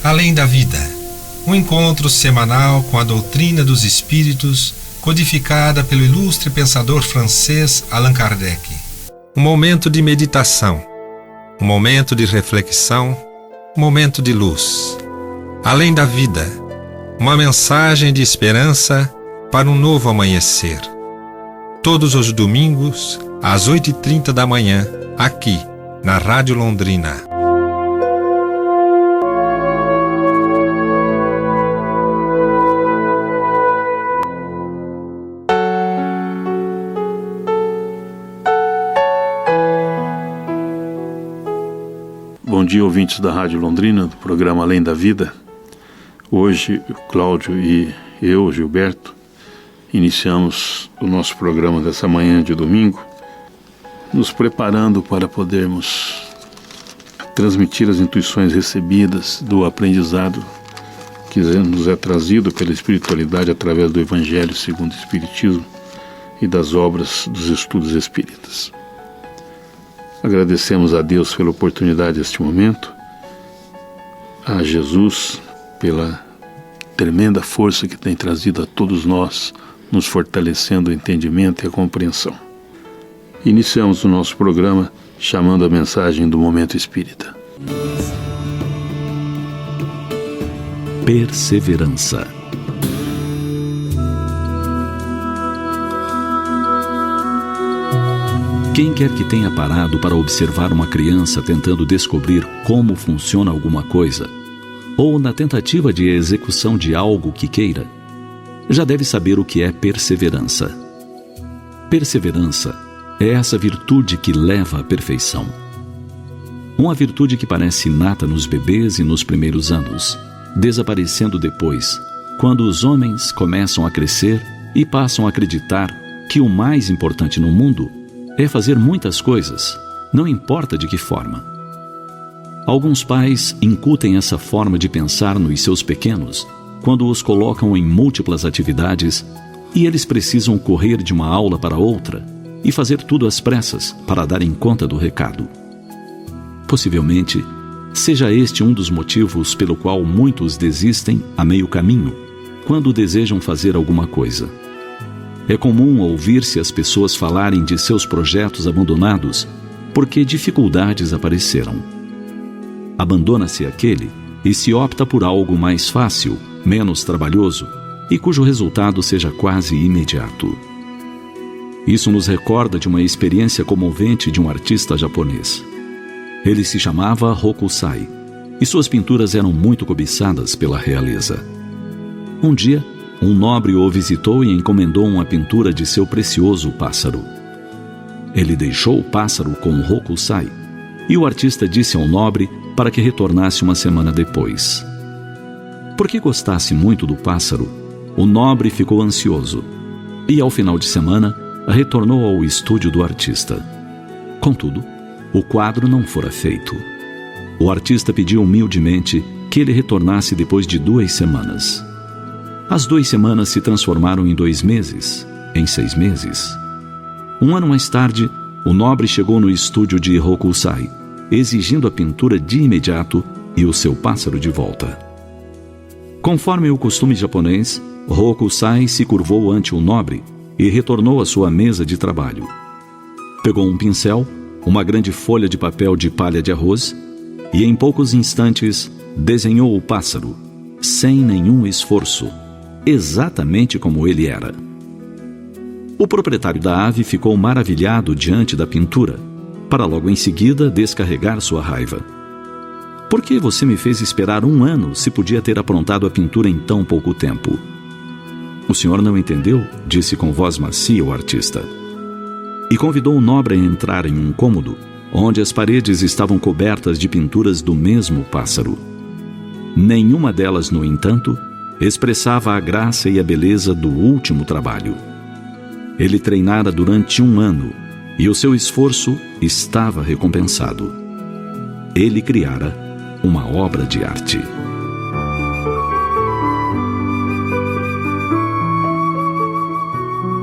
Além da vida, um encontro semanal com a doutrina dos espíritos, codificada pelo ilustre pensador francês Allan Kardec. Um momento de meditação, um momento de reflexão, um momento de luz. Além da vida, uma mensagem de esperança para um novo amanhecer. Todos os domingos, às 8h30 da manhã, aqui, na Rádio Londrina. Bom dia, ouvintes da Rádio Londrina, do programa Além da Vida. Hoje, o Cláudio e eu, Gilberto, iniciamos o nosso programa dessa manhã de domingo, nos preparando para podermos transmitir as intuições recebidas do aprendizado que nos é trazido pela espiritualidade através do Evangelho segundo o Espiritismo e das obras dos estudos espíritas. Agradecemos a Deus pela oportunidade deste momento, a Jesus pela tremenda força que tem trazido a todos nós, nos fortalecendo o entendimento e a compreensão. Iniciamos o nosso programa chamando a mensagem do Momento Espírita. Perseverança. Quem quer que tenha parado para observar uma criança tentando descobrir como funciona alguma coisa, ou na tentativa de execução de algo que queira, já deve saber o que é perseverança. Perseverança é essa virtude que leva à perfeição. Uma virtude que parece inata nos bebês e nos primeiros anos, desaparecendo depois, quando os homens começam a crescer e passam a acreditar que o mais importante no mundo é fazer muitas coisas, não importa de que forma. Alguns pais incutem essa forma de pensar nos seus pequenos quando os colocam em múltiplas atividades e eles precisam correr de uma aula para outra e fazer tudo às pressas para darem conta do recado. Possivelmente, seja este um dos motivos pelo qual muitos desistem a meio caminho quando desejam fazer alguma coisa. É comum ouvir-se as pessoas falarem de seus projetos abandonados porque dificuldades apareceram. Abandona-se aquele e se opta por algo mais fácil, menos trabalhoso e cujo resultado seja quase imediato. Isso nos recorda de uma experiência comovente de um artista japonês. Ele se chamava Hokusai e suas pinturas eram muito cobiçadas pela realeza. Um dia, um nobre o visitou e encomendou uma pintura de seu precioso pássaro. Ele deixou o pássaro com Hokusai e o artista disse ao nobre para que retornasse uma semana depois. Porque gostasse muito do pássaro, o nobre ficou ansioso e, ao final de semana, retornou ao estúdio do artista. Contudo, o quadro não fora feito. O artista pediu humildemente que ele retornasse depois de 2 semanas. As 2 semanas se transformaram em 2 meses, em 6 meses. 1 ano mais tarde, o nobre chegou no estúdio de Hokusai, exigindo a pintura de imediato e o seu pássaro de volta. Conforme o costume japonês, Hokusai se curvou ante o nobre e retornou à sua mesa de trabalho. Pegou um pincel, uma grande folha de papel de palha de arroz e, em poucos instantes, desenhou o pássaro, sem nenhum esforço, exatamente como ele era. O proprietário da ave ficou maravilhado diante da pintura, para logo em seguida descarregar sua raiva. Por que você me fez esperar 1 ano se podia ter aprontado a pintura em tão pouco tempo? O senhor não entendeu? Disse com voz macia o artista. E convidou o nobre a entrar em um cômodo, onde as paredes estavam cobertas de pinturas do mesmo pássaro. Nenhuma delas, no entanto, expressava a graça e a beleza do último trabalho. Ele treinara durante 1 ano e o seu esforço estava recompensado. Ele criara uma obra de arte.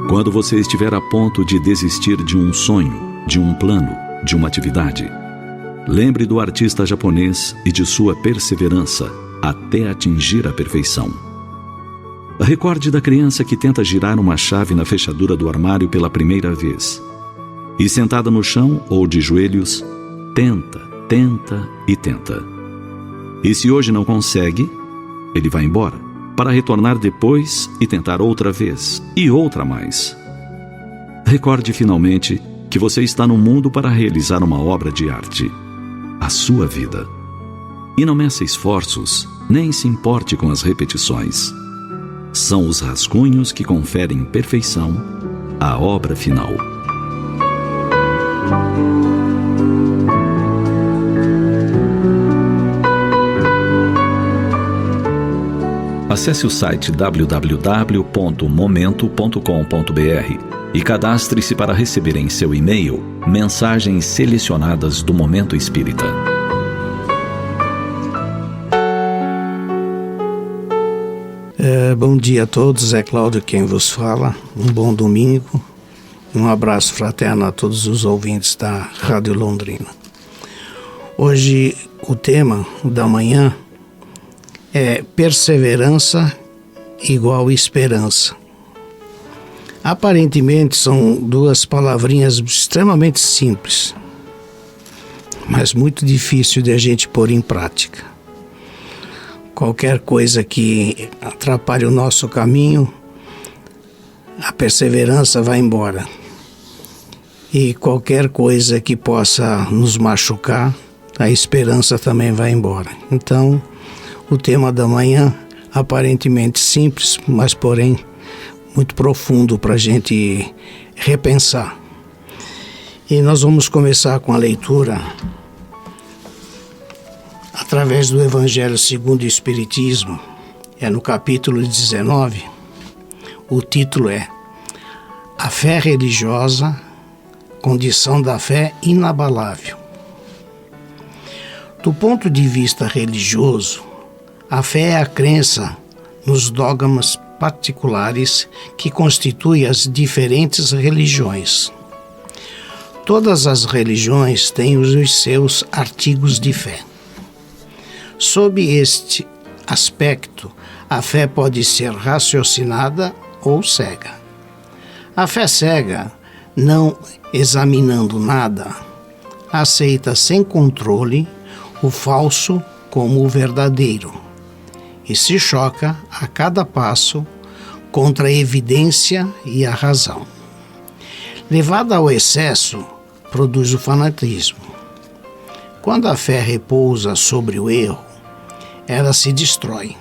Quando você estiver a ponto de desistir de um sonho, de um plano, de uma atividade, lembre do artista japonês e de sua perseverança, até atingir a perfeição. Recorde da criança que tenta girar uma chave na fechadura do armário pela primeira vez. E sentada no chão ou de joelhos, tenta e tenta. E se hoje não consegue, ele vai embora, para retornar depois e tentar outra vez, e outra mais. Recorde finalmente que você está no mundo para realizar uma obra de arte, a sua vida. E não meça esforços, nem se importe com as repetições. São os rascunhos que conferem perfeição à obra final. Acesse o site www.momento.com.br e cadastre-se para receber em seu e-mail mensagens selecionadas do Momento Espírita. Bom dia a todos, é Cláudio quem vos fala. Um bom domingo. Um abraço fraterno a todos os ouvintes da Rádio Londrina. Hoje o tema da manhã é perseverança igual esperança. Aparentemente são duas palavrinhas extremamente simples, mas muito difícil de a gente pôr em prática. Qualquer coisa que atrapalhe o nosso caminho, a perseverança vai embora. E qualquer coisa que possa nos machucar, a esperança também vai embora. Então, o tema da manhã, aparentemente simples, mas porém muito profundo para a gente repensar. E nós vamos começar com a leitura através do Evangelho segundo o Espiritismo, no capítulo 19. O título é A Fé Religiosa, Condição da Fé Inabalável. Do ponto de vista religioso, a fé é a crença nos dogmas particulares que constituem as diferentes religiões. Todas as religiões têm os seus artigos de fé. Sob este aspecto, a fé pode ser raciocinada ou cega. A fé cega, não examinando nada, aceita sem controle o falso como o verdadeiro e se choca a cada passo contra a evidência e a razão. Levada ao excesso, produz o fanatismo. Quando a fé repousa sobre o erro, ela se destrói.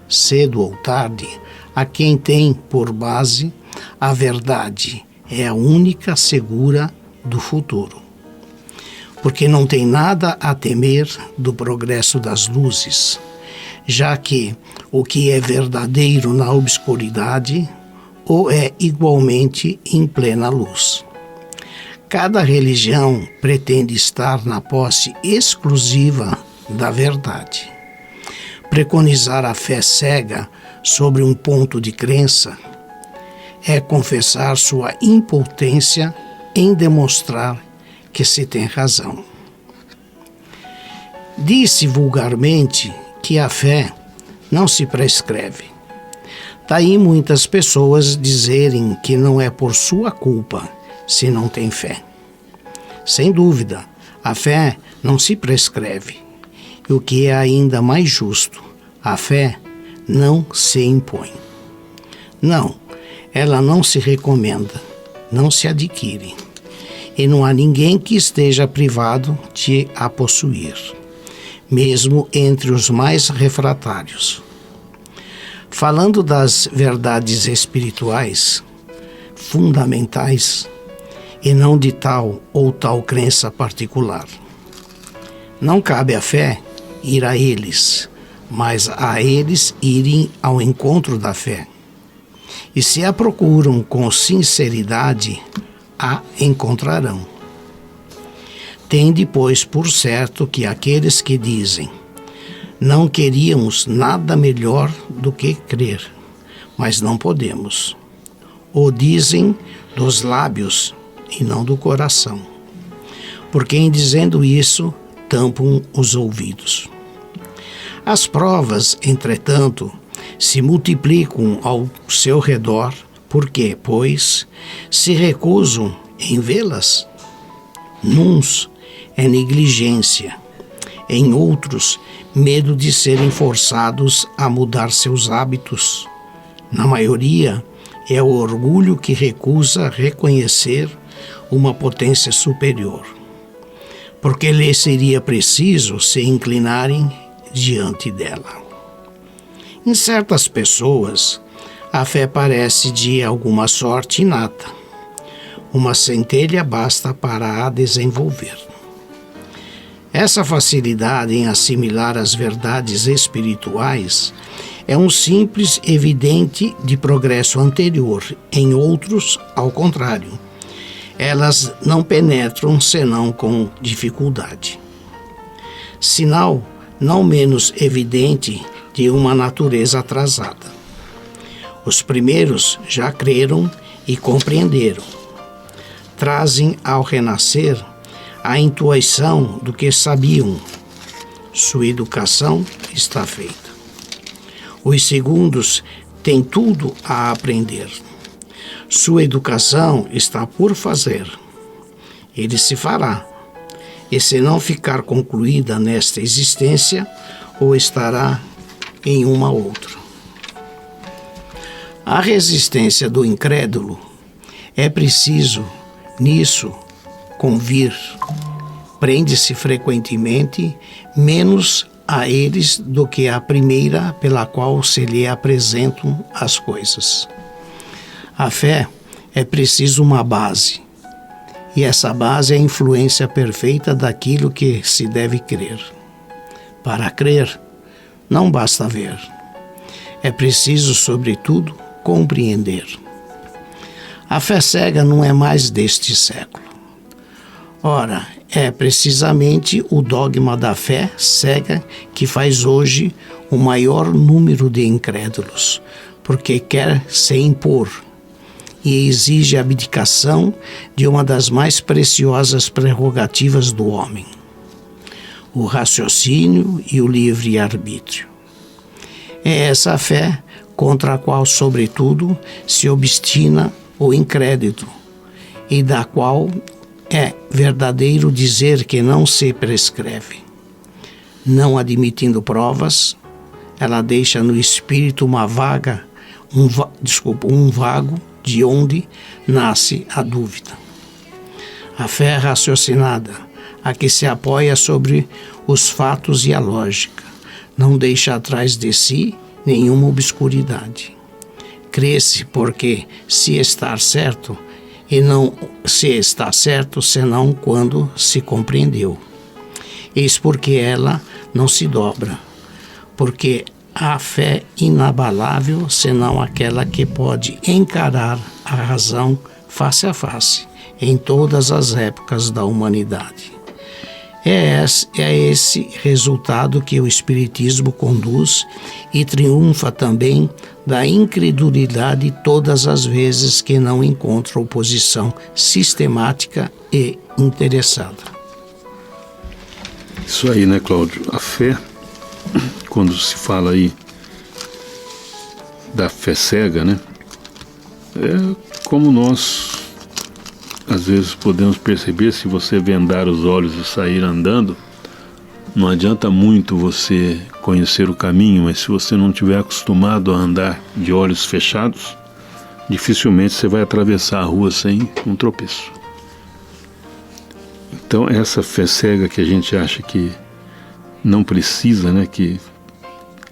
Cedo ou tarde, a quem tem por base a verdade é a única segura do futuro. Porque não tem nada a temer do progresso das luzes, já que o que é verdadeiro na obscuridade ou é igualmente em plena luz. Cada religião pretende estar na posse exclusiva da verdade. Preconizar a fé cega sobre um ponto de crença é confessar sua impotência em demonstrar que se tem razão. Diz-se vulgarmente que a fé não se prescreve. Daí muitas pessoas dizerem que não é por sua culpa se não tem fé. Sem dúvida, a fé não se prescreve. E o que é ainda mais justo, a fé não se impõe. Não, ela não se recomenda, não se adquire. E não há ninguém que esteja privado de a possuir, mesmo entre os mais refratários. Falando das verdades espirituais, fundamentais, e não de tal ou tal crença particular. Não cabe à fé ir a eles, mas a eles irem ao encontro da fé. E se a procuram com sinceridade, a encontrarão. Tende, pois, por certo que aqueles que dizem não queríamos nada melhor do que crer, mas não podemos, ou dizem dos lábios e não do coração, porque em dizendo isso tampam os ouvidos. As provas, entretanto, se multiplicam ao seu redor, porque, pois, se recusam em vê-las. Nuns é negligência, em outros, medo de serem forçados a mudar seus hábitos. Na maioria, é o orgulho que recusa reconhecer uma potência superior, porque lhe seria preciso se inclinarem diante dela. Em certas pessoas, a fé parece de alguma sorte inata. Uma centelha basta para a desenvolver. Essa facilidade em assimilar as verdades espirituais é um simples evidente de progresso anterior. Em outros, ao contrário, elas não penetram senão com dificuldade. Sinal não menos evidente de uma natureza atrasada. Os primeiros já creram e compreenderam. Trazem ao renascer a intuição do que sabiam. Sua educação está feita. Os segundos têm tudo a aprender. Sua educação está por fazer. Ele se fará. E se não ficar concluída nesta existência, ou estará em uma outra. A resistência do incrédulo é preciso, nisso, convir. Prende-se frequentemente menos a eles do que a primeira pela qual se lhe apresentam as coisas. A fé é preciso uma base, e essa base é a influência perfeita daquilo que se deve crer. Para crer, não basta ver. É preciso, sobretudo, compreender. A fé cega não é mais deste século. Ora, é precisamente o dogma da fé cega que faz hoje o maior número de incrédulos, porque quer se impor e exige a abdicação de uma das mais preciosas prerrogativas do homem, o raciocínio e o livre-arbítrio. É essa fé contra a qual, sobretudo, se obstina o incrédito, e da qual é verdadeiro dizer que não se prescreve. Não admitindo provas, ela deixa no espírito um vago de onde nasce a dúvida. A fé raciocinada, a que se apoia sobre os fatos e a lógica, não deixa atrás de si nenhuma obscuridade. Crê-se porque se está certo, e não se está certo senão quando se compreendeu. Eis porque ela não se dobra, porque a fé inabalável senão aquela que pode encarar a razão face a face em todas as épocas da humanidade. É esse resultado que o Espiritismo conduz e triunfa também da incredulidade todas as vezes que não encontra oposição sistemática e interessada. Isso aí, né, Cláudio? A fé, quando se fala aí da fé cega, né? É como nós às vezes podemos perceber, se você vendar os olhos e sair andando, não adianta muito você conhecer o caminho, mas se você não estiver acostumado a andar de olhos fechados, dificilmente você vai atravessar a rua sem um tropeço. Então essa fé cega que a gente acha que não precisa, né, que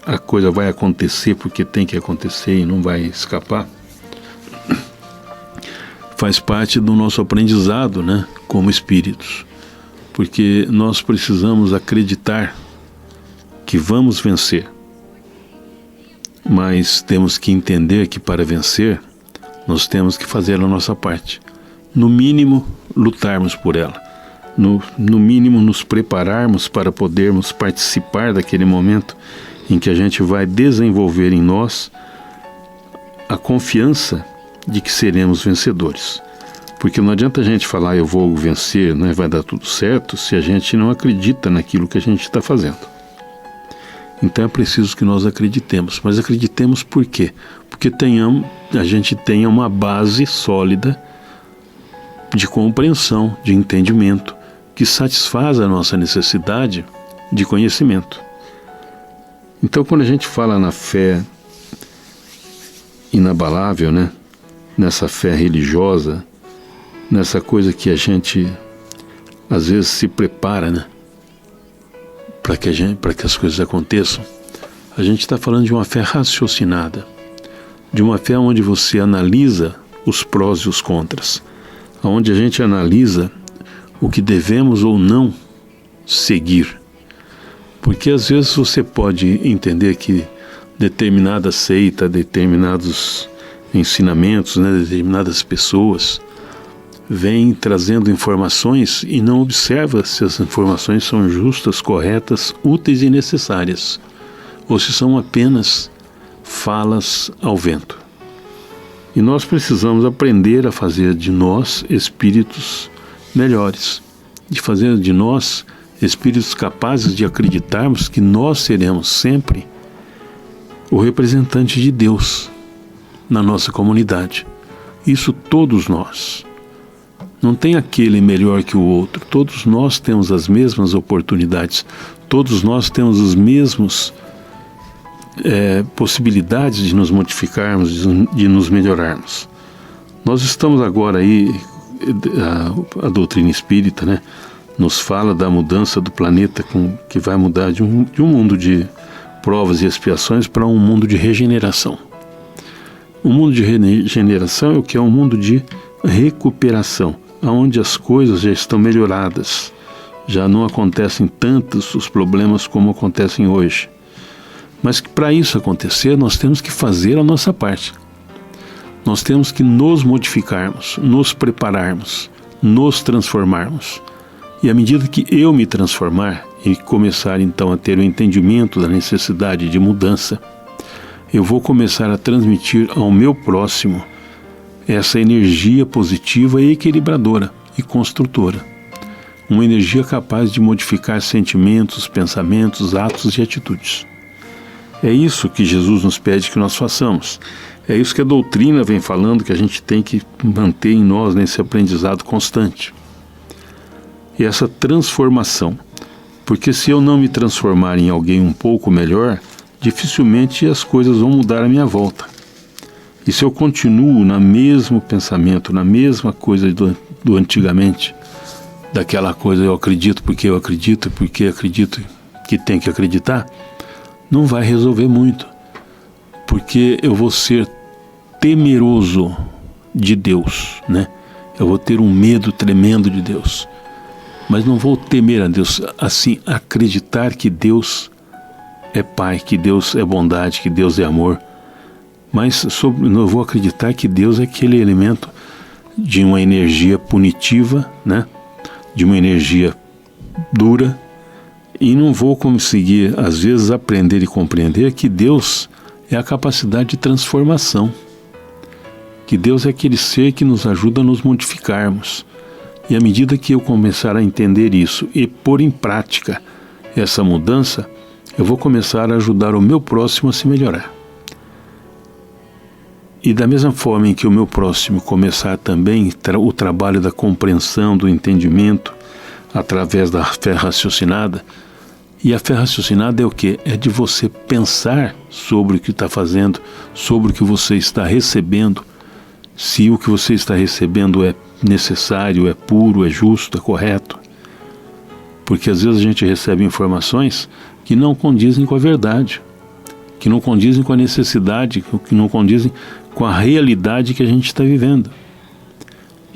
a coisa vai acontecer porque tem que acontecer e não vai escapar, faz parte do nosso aprendizado, né, como espíritos, porque nós precisamos acreditar que vamos vencer, mas temos que entender que para vencer nós temos que fazer a nossa parte, no mínimo lutarmos por ela, no mínimo nos prepararmos para podermos participar daquele momento em que a gente vai desenvolver em nós a confiança de que seremos vencedores. Porque não adianta a gente falar eu vou vencer, né, vai dar tudo certo, se a gente não acredita naquilo que a gente está fazendo. Então é preciso que nós acreditemos. Mas acreditemos por quê? Porque a gente tenha uma base sólida de compreensão, de entendimento, que satisfaz a nossa necessidade de conhecimento. Então, quando a gente fala na fé inabalável, né? Nessa fé religiosa, nessa coisa que a gente às vezes se prepara, né? Para que as coisas aconteçam, a gente está falando de uma fé raciocinada, de uma fé onde você analisa os prós e os contras, onde a gente analisa o que devemos ou não seguir. Porque às vezes você pode entender que determinada seita, determinados ensinamentos, né, determinadas pessoas vêm trazendo informações e não observa se as informações são justas, corretas, úteis e necessárias, ou se são apenas falas ao vento. E nós precisamos aprender a fazer de nós espíritos melhores, de fazer de nós espíritos capazes de acreditarmos que nós seremos sempre o representante de Deus na nossa comunidade. Isso todos nós. Não tem aquele melhor que o outro. Todos nós temos as mesmas oportunidades. Todos nós temos os mesmos possibilidades de nos modificarmos, de nos melhorarmos. Nós estamos agora aí, a doutrina espírita, né, nos fala da mudança do planeta que vai mudar de um mundo de provas e expiações para um mundo de regeneração. O mundo de regeneração é o que é um mundo de recuperação, onde as coisas já estão melhoradas, já não acontecem tantos os problemas como acontecem hoje. Mas que para isso acontecer, nós temos que fazer a nossa parte. Nós temos que nos modificarmos, nos prepararmos, nos transformarmos. E à medida que eu me transformar e começar então a ter o entendimento da necessidade de mudança, eu vou começar a transmitir ao meu próximo essa energia positiva e equilibradora e construtora. Uma energia capaz de modificar sentimentos, pensamentos, atos e atitudes. É isso que Jesus nos pede que nós façamos. É isso que a doutrina vem falando, que a gente tem que manter em nós nesse aprendizado constante. E essa transformação. Porque se eu não me transformar em alguém um pouco melhor, dificilmente as coisas vão mudar à minha volta. E se eu continuo no mesmo pensamento, na mesma coisa do antigamente, daquela coisa eu acredito porque acredito que tem que acreditar, não vai resolver muito. Porque eu vou ser temeroso de Deus, né? Eu vou ter um medo tremendo de Deus. Mas não vou temer a Deus, assim, acreditar que Deus é Pai, que Deus é bondade, que Deus é amor. Mas não vou acreditar que Deus é aquele elemento de uma energia punitiva, né? De uma energia dura. E não vou conseguir, às vezes, aprender e compreender que Deus é a capacidade de transformação. Que Deus é aquele ser que nos ajuda a nos modificarmos. E à medida que eu começar a entender isso e pôr em prática essa mudança, eu vou começar a ajudar o meu próximo a se melhorar. E da mesma forma em que o meu próximo começar também o trabalho da compreensão, do entendimento, através da fé raciocinada, e a fé raciocinada é o quê? É de você pensar sobre o que está fazendo, sobre o que você está recebendo, se o que você está recebendo é necessário, é puro, é justo, é correto. Porque às vezes a gente recebe informações que não condizem com a verdade, que não condizem com a necessidade, que não condizem com a realidade que a gente está vivendo.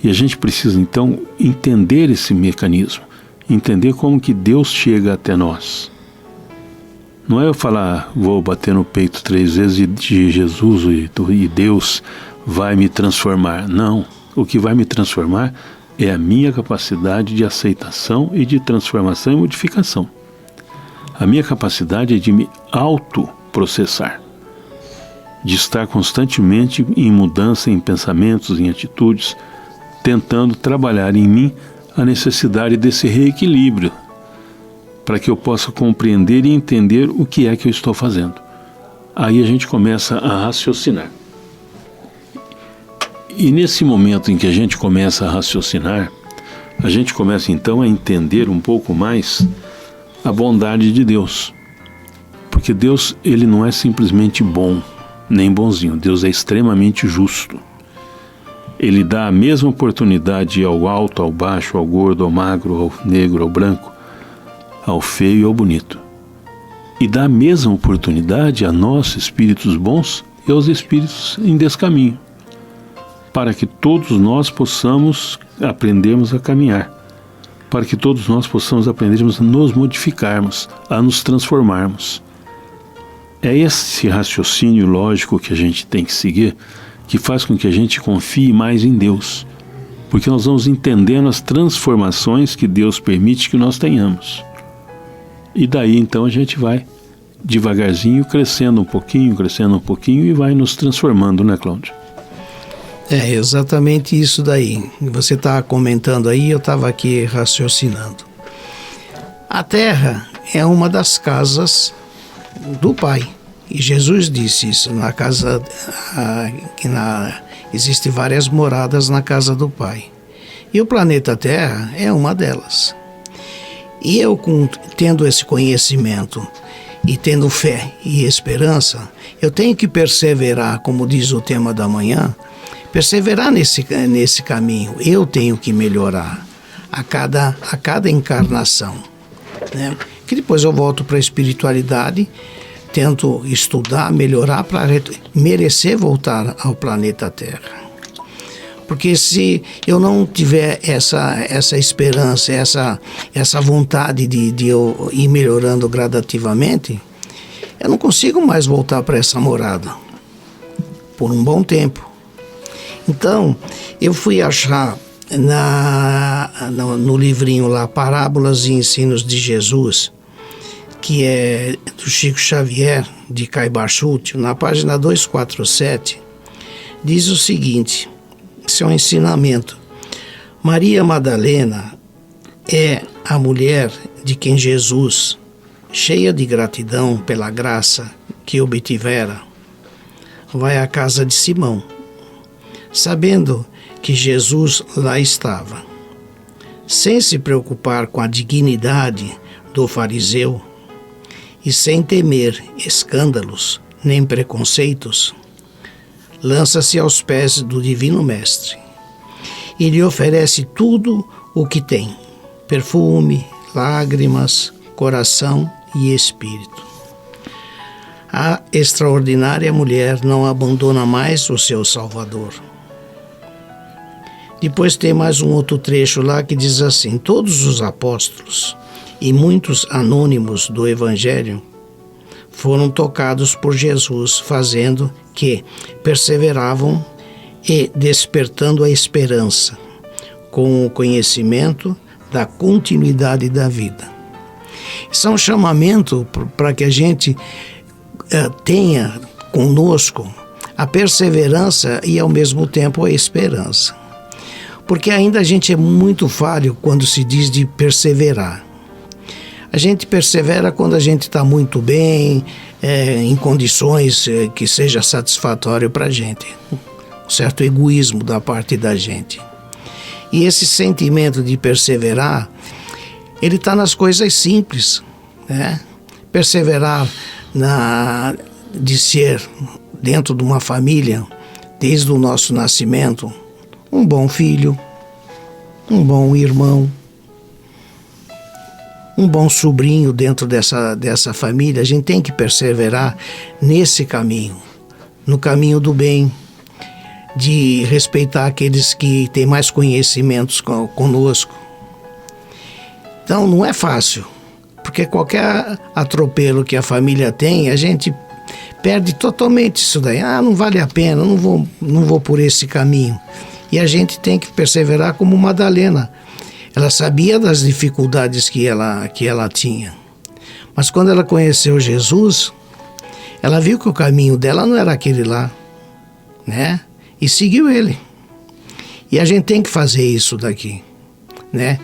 E a gente precisa então entender esse mecanismo, entender como que Deus chega até nós. Não é eu falar, vou bater no peito 3 vezes de Jesus e Deus vai me transformar. Não, o que vai me transformar é a minha capacidade de aceitação e de transformação e modificação. A minha capacidade é de me autoprocessar, de estar constantemente em mudança, em pensamentos, em atitudes, tentando trabalhar em mim a necessidade desse reequilíbrio, para que eu possa compreender e entender o que é que eu estou fazendo. Aí a gente começa a raciocinar. E nesse momento em que a gente começa a raciocinar, a gente começa então a entender um pouco mais a bondade de Deus. Porque Deus, ele não é simplesmente bom, nem bonzinho. Deus é extremamente justo. Ele dá a mesma oportunidade ao alto, ao baixo, ao gordo, ao magro, ao negro, ao branco, ao feio e ao bonito. E dá a mesma oportunidade a nós, espíritos bons, e aos espíritos em descaminho, para que todos nós possamos aprendermos a caminhar, para que todos nós possamos aprendermos a nos modificarmos, a nos transformarmos. É esse raciocínio lógico que a gente tem que seguir, que faz com que a gente confie mais em Deus, porque nós vamos entendendo as transformações que Deus permite que nós tenhamos. E daí então a gente vai devagarzinho crescendo um pouquinho e vai nos transformando, né, Cláudio? É exatamente isso daí. Você está comentando aí, eu estava aqui raciocinando. A terra é uma das casas do Pai. E Jesus disse isso, na casa, existem várias moradas na casa do Pai. E o planeta Terra é uma delas. E eu, tendo esse conhecimento e tendo fé e esperança, eu tenho que perseverar, como diz o tema da manhã, perseverar nesse caminho. Eu tenho que melhorar a cada encarnação, né? Que depois eu volto para a espiritualidade, tento estudar, melhorar para merecer voltar ao planeta Terra. Porque se eu não tiver essa esperança, essa vontade de eu ir melhorando gradativamente, eu não consigo mais voltar para essa morada por um bom tempo. Então, eu fui achar no livrinho lá, Parábolas e Ensinos de Jesus, que é do Chico Xavier, de Caibar Schultz, na página 247, diz o seguinte, isso é um ensinamento. Maria Madalena é a mulher de quem Jesus, cheia de gratidão pela graça que obtivera, vai à casa de Simão, sabendo que Jesus lá estava. Sem se preocupar com a dignidade do fariseu e sem temer escândalos nem preconceitos, lança-se aos pés do Divino Mestre e lhe oferece tudo o que tem: perfume, lágrimas, coração e espírito. A extraordinária mulher não abandona mais o seu Salvador. Depois tem mais um outro trecho lá que diz assim: todos os apóstolos e muitos anônimos do Evangelho foram tocados por Jesus, fazendo que perseveravam e despertando a esperança, com o conhecimento da continuidade da vida. Isso é um chamamento para que a gente tenha conosco a perseverança e ao mesmo tempo a esperança. Porque ainda a gente é muito falho quando se diz de perseverar. A gente persevera quando a gente está muito bem, em condições que seja satisfatório para a gente. Um certo egoísmo da parte da gente. E esse sentimento de perseverar, ele está nas coisas simples, né? Perseverar de ser dentro de uma família, desde o nosso nascimento, um bom filho, um bom irmão, um bom sobrinho dentro dessa família. A gente tem que perseverar nesse caminho, no caminho do bem, de respeitar aqueles que têm mais conhecimentos conosco. Então não é fácil, porque qualquer atropelo que a família tem, a gente perde totalmente isso daí. Não vale a pena, não vou por esse caminho. E a gente tem que perseverar como Madalena. Ela sabia das dificuldades que ela tinha. Mas quando ela conheceu Jesus, ela viu que o caminho dela não era aquele lá, né? E seguiu ele. E a gente tem que fazer isso daqui, né?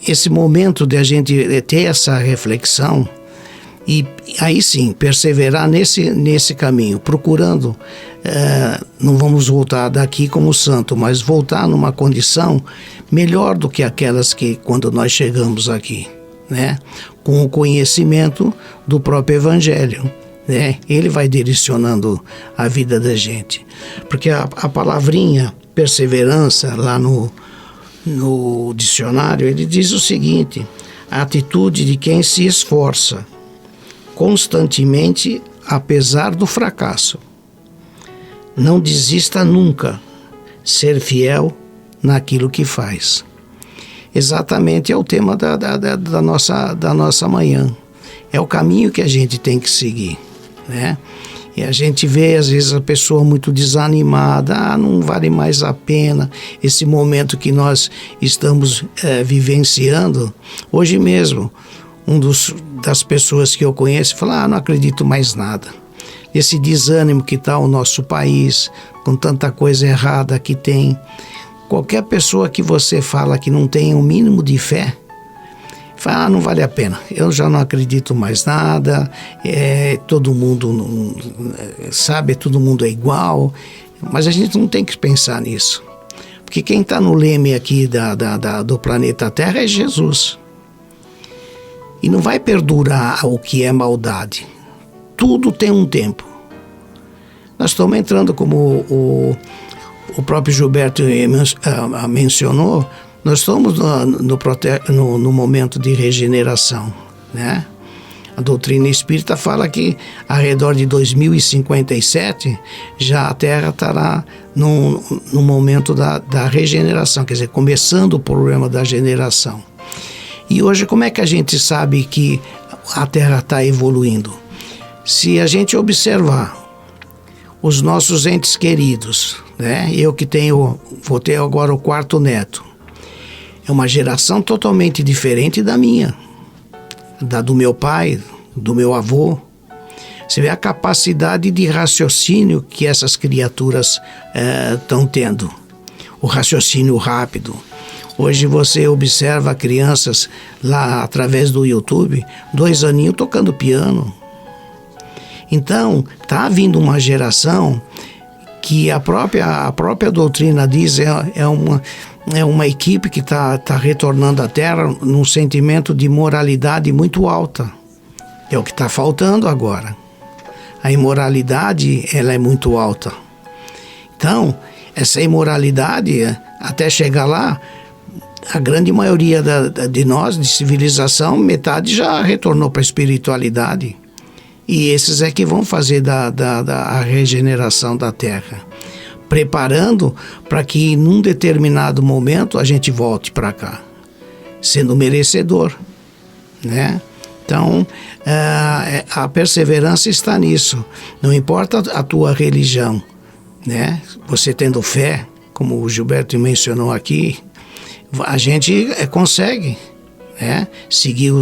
esse momento de a gente ter essa reflexão e aí sim perseverar nesse caminho, procurando, não vamos voltar daqui como santo, mas voltar numa condição melhor do que aquelas que quando nós chegamos aqui, né? Com o conhecimento do próprio Evangelho, né? Ele vai direcionando a vida da gente, porque a palavrinha perseverança lá no dicionário, ele diz o seguinte: a atitude de quem se esforça constantemente apesar do fracasso. Não desista nunca, ser fiel naquilo que faz. Exatamente é o tema da nossa manhã. É o caminho que a gente tem que seguir, né? E a gente vê, às vezes, a pessoa muito desanimada, não vale mais a pena esse momento que nós estamos vivenciando. Hoje mesmo, das pessoas que eu conheço fala, não acredito mais nada. Esse desânimo que está o nosso país, com tanta coisa errada que tem. Qualquer pessoa que você fala que não tem um mínimo de fé, fala, não vale a pena, eu já não acredito mais nada, todo mundo sabe, todo mundo é igual, mas a gente não tem que pensar nisso, porque quem está no leme aqui do planeta Terra é Jesus, e não vai perdurar o que é maldade, tudo tem um tempo. Nós estamos entrando, como o próprio Gilberto mencionou, nós estamos no momento de regeneração, né? A doutrina espírita fala que ao redor de 2057 já a Terra estará no momento da regeneração, quer dizer, começando o problema da generação. E hoje como é que a gente sabe que a Terra está evoluindo? Se a gente observar os nossos entes queridos, né? Eu que vou ter agora o 4º neto. É uma geração totalmente diferente da minha, do meu pai, do meu avô. Você vê a capacidade de raciocínio que essas criaturas estão tendo. O raciocínio rápido. Hoje você observa crianças lá através do YouTube, 2 aninhos tocando piano. Então, está vindo uma geração que a própria doutrina diz é uma equipe que está retornando à Terra num sentimento de moralidade muito alta. É o que está faltando agora. A imoralidade, ela é muito alta. Então, essa imoralidade, até chegar lá, a grande maioria de nós, de civilização, metade já retornou para a espiritualidade. E esses é que vão fazer a regeneração da Terra, preparando para que num determinado momento a gente volte para cá, sendo merecedor, né? Então, a perseverança está nisso. Não importa a tua religião, né? Você tendo fé, como o Gilberto mencionou aqui, a gente consegue, né? Seguir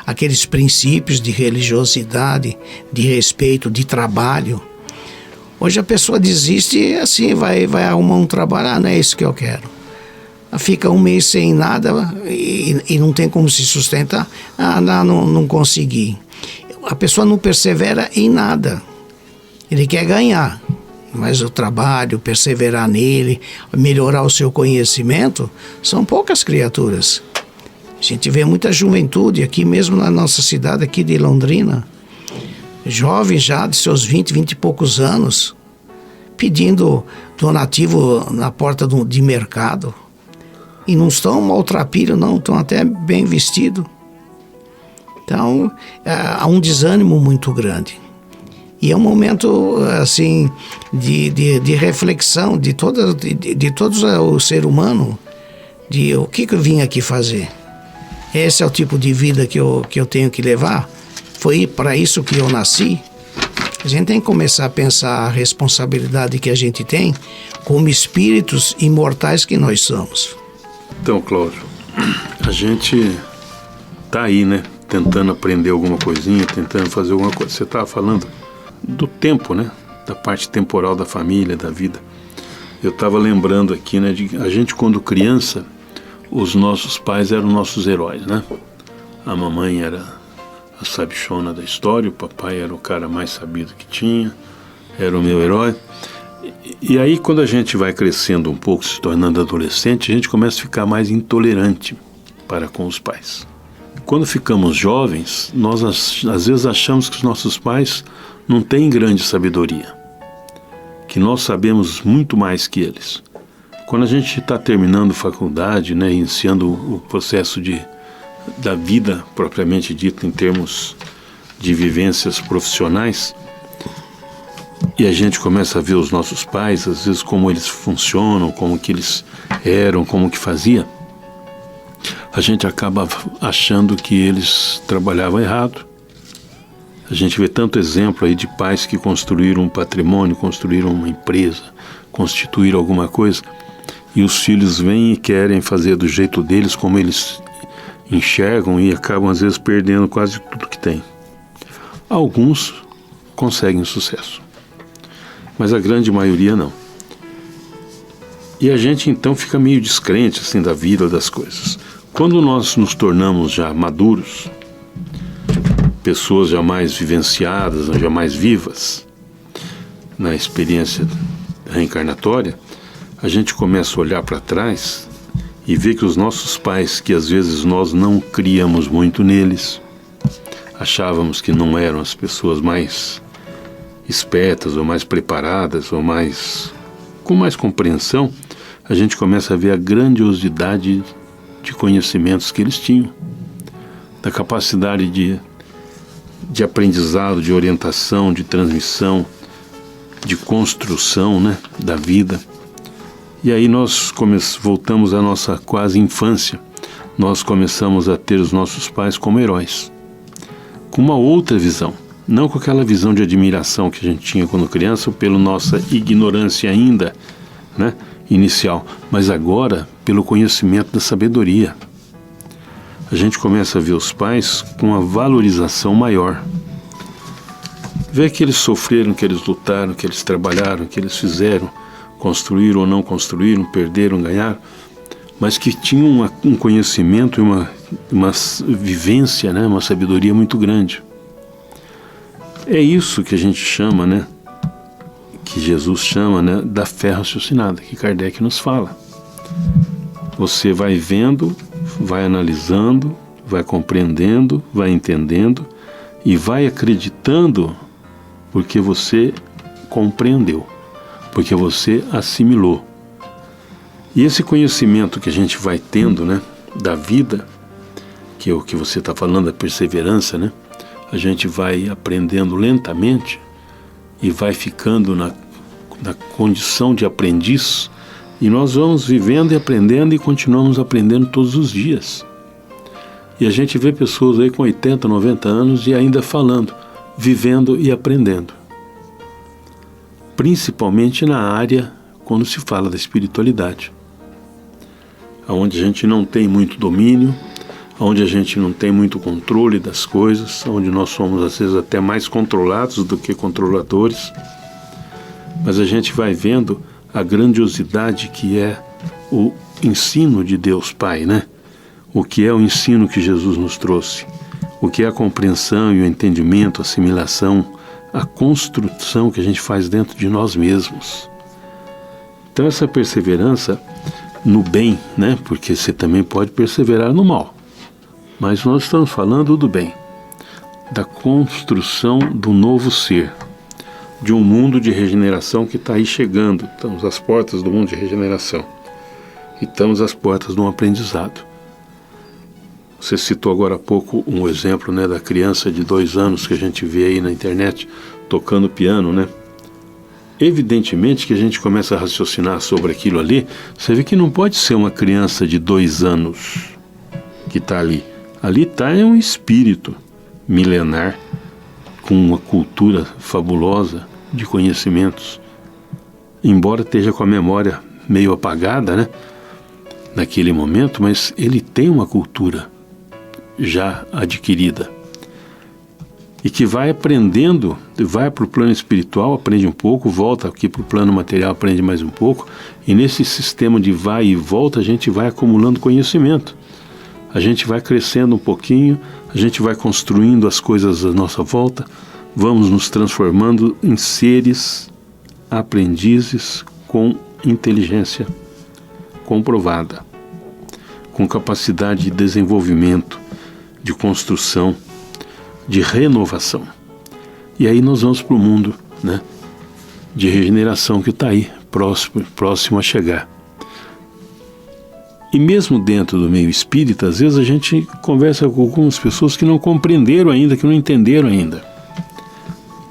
aqueles princípios de religiosidade, de respeito, de trabalho. Hoje a pessoa desiste assim, vai arrumar um trabalho, não é isso que eu quero. Fica um mês sem nada e não tem como se sustentar. Não consegui. A pessoa não persevera em nada. Ele quer ganhar, mas o trabalho, perseverar nele, melhorar o seu conhecimento, são poucas criaturas. A gente vê muita juventude aqui mesmo na nossa cidade aqui de Londrina, jovens já de seus 20 e poucos anos, pedindo donativo na porta de mercado. E não estão maltrapilhos, não, estão até bem vestidos. Então, há um desânimo muito grande. E é um momento, assim, de reflexão de todo o ser humano, de o que eu vim aqui fazer. Esse é o tipo de vida que eu tenho que levar? Foi para isso que eu nasci? A gente tem que começar a pensar a responsabilidade que a gente tem como espíritos imortais que nós somos. Então, Cláudio, a gente tá aí, né? Tentando aprender alguma coisinha, tentando fazer alguma coisa. Você estava falando do tempo, né? Da parte temporal da família, da vida. Eu estava lembrando aqui, né? De a gente, quando criança, os nossos pais eram nossos heróis, né? A mamãe era a sabichona da história, o papai era o cara mais sabido que tinha, era o meu herói. E aí, quando a gente vai crescendo um pouco, se tornando adolescente, a gente começa a ficar mais intolerante para com os pais. Quando ficamos jovens, nós às vezes achamos que os nossos pais não têm grande sabedoria, que nós sabemos muito mais que eles. Quando a gente está terminando faculdade, né, iniciando o processo da vida propriamente dita em termos de vivências profissionais, e a gente começa a ver os nossos pais, às vezes como eles funcionam, como que eles eram, como que fazia, a gente acaba achando que eles trabalhavam errado. A gente vê tanto exemplo aí de pais que construíram um patrimônio, construíram uma empresa, constituíram alguma coisa, e os filhos vêm e querem fazer do jeito deles, como eles enxergam, e acabam às vezes perdendo quase tudo que tem. Alguns conseguem sucesso, mas a grande maioria não. E a gente então fica meio descrente assim da vida, das coisas. Quando nós nos tornamos já maduros, pessoas já mais vivenciadas, já mais vivas na experiência reencarnatória, a gente começa a olhar para trás e ver que os nossos pais, que às vezes nós não criamos muito neles, achávamos que não eram as pessoas mais espertas ou mais preparadas ou com mais compreensão, a gente começa a ver a grandiosidade de conhecimentos que eles tinham, da capacidade de aprendizado, de orientação, de transmissão, de construção, né, da vida. E aí nós voltamos à nossa quase infância, nós começamos a ter os nossos pais como heróis, com uma outra visão, não com aquela visão de admiração que a gente tinha quando criança, ou pela nossa ignorância ainda, né, inicial, mas agora pelo conhecimento da sabedoria. A gente começa a ver os pais com uma valorização maior. Ver que eles sofreram, que eles lutaram, que eles trabalharam, que eles fizeram, construíram ou não construíram, perderam, ganharam, mas que tinham um conhecimento e uma vivência, né, uma sabedoria muito grande. É isso que a gente chama, né, que Jesus chama, né, da fé raciocinada, que Kardec nos fala. Você vai vendo, vai analisando, vai compreendendo, vai entendendo e vai acreditando porque você compreendeu, porque você assimilou. E esse conhecimento que a gente vai tendo, né, da vida, que é o que você está falando, da perseverança, né, a gente vai aprendendo lentamente e vai ficando na condição de aprendiz, e nós vamos vivendo e aprendendo e continuamos aprendendo todos os dias. E a gente vê pessoas aí com 80, 90 anos e ainda falando, vivendo e aprendendo. Principalmente na área quando se fala da espiritualidade, onde a gente não tem muito domínio, onde a gente não tem muito controle das coisas, onde nós somos às vezes até mais controlados do que controladores, mas a gente vai vendo a grandiosidade que é o ensino de Deus Pai, né? O que é o ensino que Jesus nos trouxe, o que é a compreensão e o entendimento, a assimilação, a construção que a gente faz dentro de nós mesmos. Então essa perseverança no bem, né? Porque você também pode perseverar no mal, mas nós estamos falando do bem, da construção do novo ser, de um mundo de regeneração que está aí chegando. Estamos às portas do mundo de regeneração e estamos às portas de um aprendizado. Você citou agora há pouco um exemplo, né, da criança de 2 anos que a gente vê aí na internet tocando piano, né? Evidentemente que a gente começa a raciocinar sobre aquilo ali, você vê que não pode ser uma criança de 2 anos que está ali. Ali está um espírito milenar, com uma cultura fabulosa de conhecimentos, embora esteja com a memória meio apagada, né, naquele momento, mas ele tem uma cultura já adquirida. e que vai aprendendo, vai para o plano espiritual, aprende um pouco, volta aqui para o plano material, aprende mais um pouco, e nesse sistema de vai e volta a gente vai acumulando conhecimento, a gente vai crescendo um pouquinho, a gente vai construindo as coisas à nossa volta, vamos nos transformando em seres aprendizes com inteligência comprovada, com capacidade de desenvolvimento, de construção, de renovação. E aí nós vamos para o mundo, né, de regeneração que está aí, próximo a chegar. E mesmo dentro do meio espírita, às vezes a gente conversa com algumas pessoas que não compreenderam ainda, que não entenderam ainda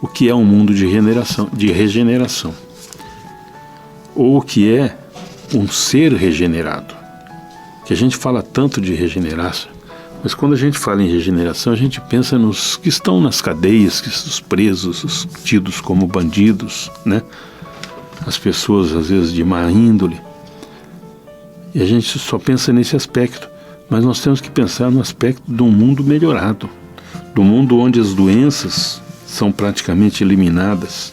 o que é um mundo de regeneração, ou o que é um ser regenerado. Que a gente fala tanto de regeneração, mas quando a gente fala em regeneração, a gente pensa nos que estão nas cadeias, os presos, os tidos como bandidos, né? As pessoas, às vezes, de má índole. E a gente só pensa nesse aspecto. Mas nós temos que pensar no aspecto de um mundo melhorado, do mundo onde as doenças são praticamente eliminadas,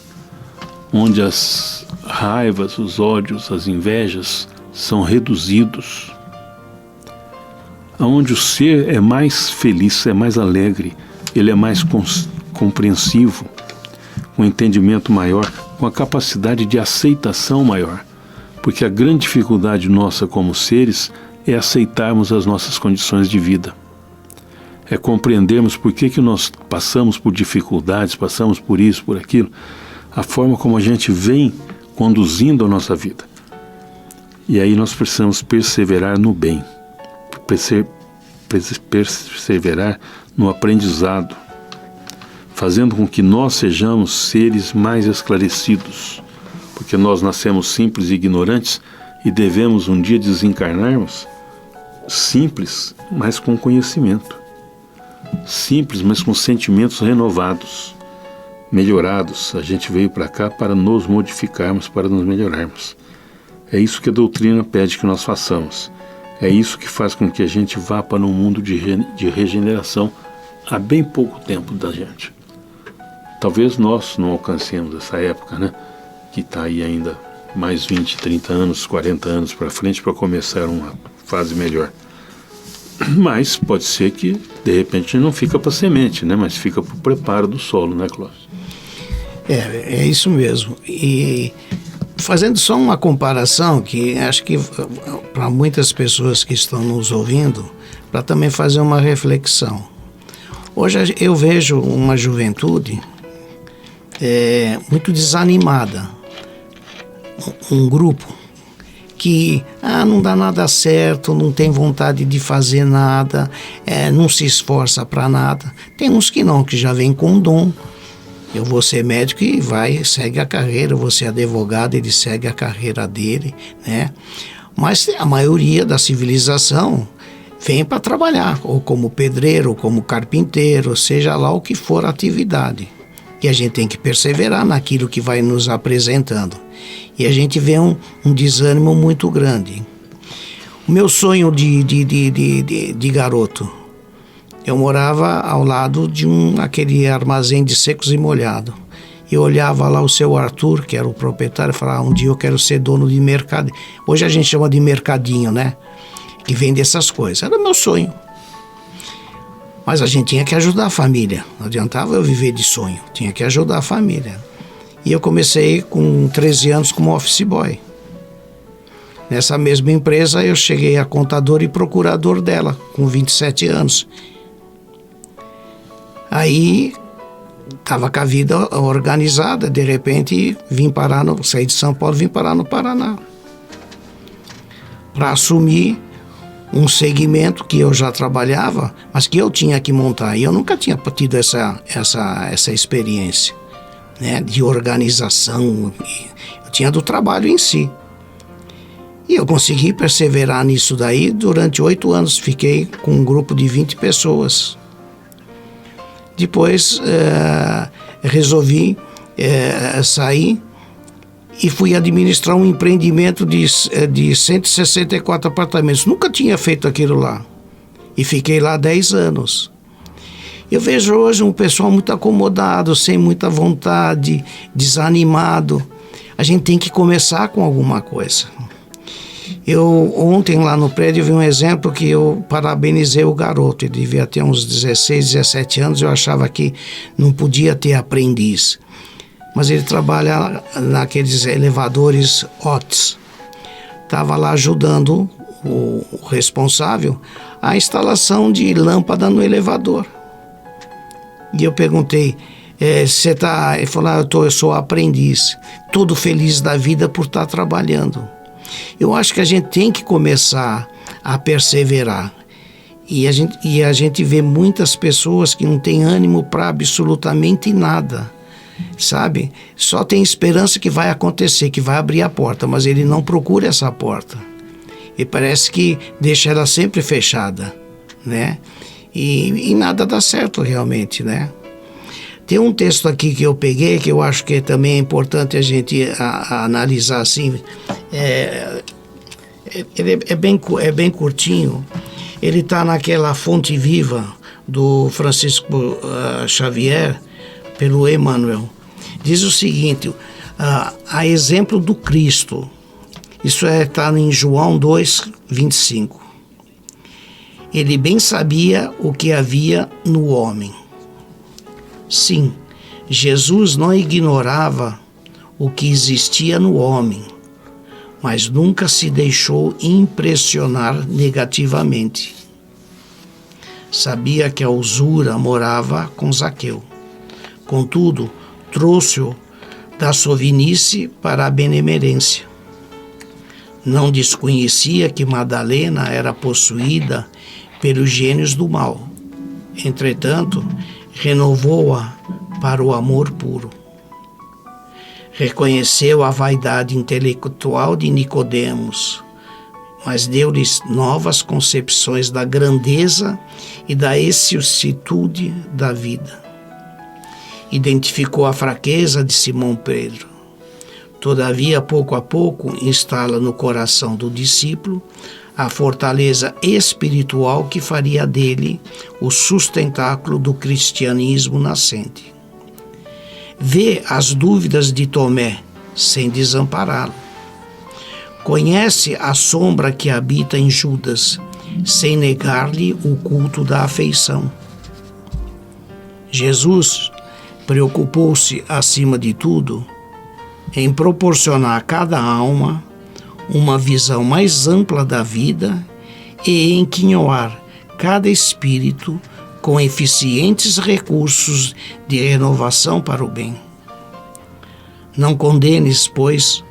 onde as raivas, os ódios, as invejas são reduzidos, onde o ser é mais feliz, é mais alegre, ele é mais compreensivo, com entendimento maior, com a capacidade de aceitação maior, porque a grande dificuldade nossa como seres é aceitarmos as nossas condições de vida, é compreendermos por que nós passamos por dificuldades, passamos por isso, por aquilo, a forma como a gente vem conduzindo a nossa vida. E aí nós precisamos perseverar no bem, perseverar no aprendizado, fazendo com que nós sejamos seres mais esclarecidos, porque nós nascemos simples e ignorantes e devemos um dia desencarnarmos simples, mas com conhecimento, simples, mas com sentimentos renovados, melhorados. A gente veio para cá para nos modificarmos, para nos melhorarmos. É isso que a doutrina pede que nós façamos. É isso que faz com que a gente vá para um mundo de regeneração há bem pouco tempo da gente. Talvez nós não alcancemos essa época, né? Que está aí ainda mais 20, 30 anos, 40 anos para frente para começar uma fase melhor. Mas pode ser que, de repente, não fica para semente, né? Mas fica para o preparo do solo, né, Clóvis? É isso mesmo. E fazendo só uma comparação, que acho que para muitas pessoas que estão nos ouvindo, para também fazer uma reflexão. Hoje eu vejo uma juventude muito desanimada, um grupo que não dá nada certo, não tem vontade de fazer nada, não se esforça para nada. Tem uns que não, que já vem com dom. Eu vou ser médico e segue a carreira, eu vou ser advogado, ele segue a carreira dele, né? Mas a maioria da civilização vem para trabalhar, ou como pedreiro, ou como carpinteiro, seja lá o que for a atividade. E a gente tem que perseverar naquilo que vai nos apresentando. E a gente vê um desânimo muito grande. O meu sonho de garoto, eu morava ao lado de aquele armazém de secos e molhado. Eu olhava lá o seu Arthur, que era o proprietário, e falava, um dia eu quero ser dono de mercado. Hoje a gente chama de mercadinho, né? Que vende essas coisas. Era meu sonho. Mas a gente tinha que ajudar a família. Não adiantava eu viver de sonho. Tinha que ajudar a família. E eu comecei com 13 anos como office boy. Nessa mesma empresa eu cheguei a contador e procurador dela, com 27 anos. Aí estava com a vida organizada, de repente saí de São Paulo, vim parar no Paraná. Para assumir um segmento que eu já trabalhava, mas que eu tinha que montar. E eu nunca tinha tido essa experiência, né, de organização. Eu tinha do trabalho em si. E eu consegui perseverar nisso daí durante 8 anos. Fiquei com um grupo de 20 pessoas. Depois resolvi sair e fui administrar um empreendimento de 164 apartamentos. Nunca tinha feito aquilo lá. E fiquei lá 10 anos. Eu vejo hoje um pessoal muito acomodado, sem muita vontade, desanimado. A gente tem que começar com alguma coisa. Ontem lá no prédio vi um exemplo que eu parabenizei o garoto. Ele devia ter uns 16, 17 anos. Eu achava que não podia ter aprendiz. Mas ele trabalha naqueles elevadores OTS. Estava lá ajudando o responsável a instalação de lâmpada no elevador. E eu perguntei, você tá... Ele falou, eu sou aprendiz, todo feliz da vida por estar trabalhando. Eu acho que a gente tem que começar a perseverar. E a gente vê muitas pessoas que não têm ânimo para absolutamente nada, sabe? Só tem esperança que vai acontecer, que vai abrir a porta, mas ele não procura essa porta. E parece que deixa ela sempre fechada, né? E nada dá certo realmente, né? Tem um texto aqui que eu peguei, que eu acho que também é importante a gente analisar assim. Ele é bem curtinho. Ele está naquela Fonte Viva do Francisco Xavier, pelo Emmanuel. Diz o seguinte, a exemplo do Cristo. Isso está em João 2, 25. Ele bem sabia o que havia no homem. Sim, Jesus não ignorava o que existia no homem, mas nunca se deixou impressionar negativamente. Sabia que a usura morava com Zaqueu. Contudo, trouxe-o da sovinice para a benemerência. Não desconhecia que Madalena era possuída pelos gênios do mal. Entretanto, renovou-a para o amor puro. Reconheceu a vaidade intelectual de Nicodemos, mas deu-lhes novas concepções da grandeza e da excelsitude da vida. Identificou a fraqueza de Simão Pedro. Todavia, pouco a pouco, instala no coração do discípulo a fortaleza espiritual que faria dele o sustentáculo do cristianismo nascente. Vê as dúvidas de Tomé sem desampará-lo. Conhece a sombra que habita em Judas sem negar-lhe o culto da afeição. Jesus preocupou-se, acima de tudo, em proporcionar a cada alma uma visão mais ampla da vida e enquinhoar cada espírito com eficientes recursos de renovação para o bem. Não condenes, pois,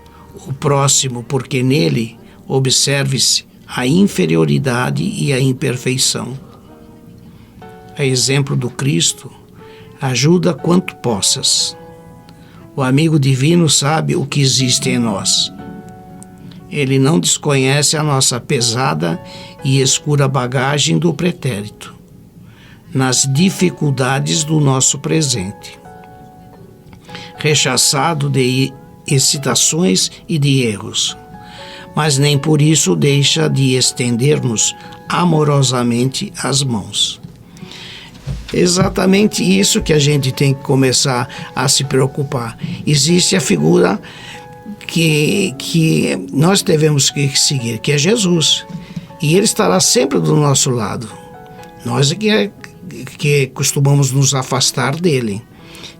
o próximo, porque nele observe-se a inferioridade e a imperfeição. A exemplo do Cristo, ajuda quanto possas. O amigo divino sabe o que existe em nós. Ele não desconhece a nossa pesada e escura bagagem do pretérito, nas dificuldades do nosso presente. Rechaçado de excitações e de erros, mas nem por isso deixa de estender-nos amorosamente as mãos. Exatamente isso que a gente tem que começar a se preocupar. Existe a figura que nós devemos seguir, que é Jesus. E Ele estará sempre do nosso lado. Nós que costumamos nos afastar dele.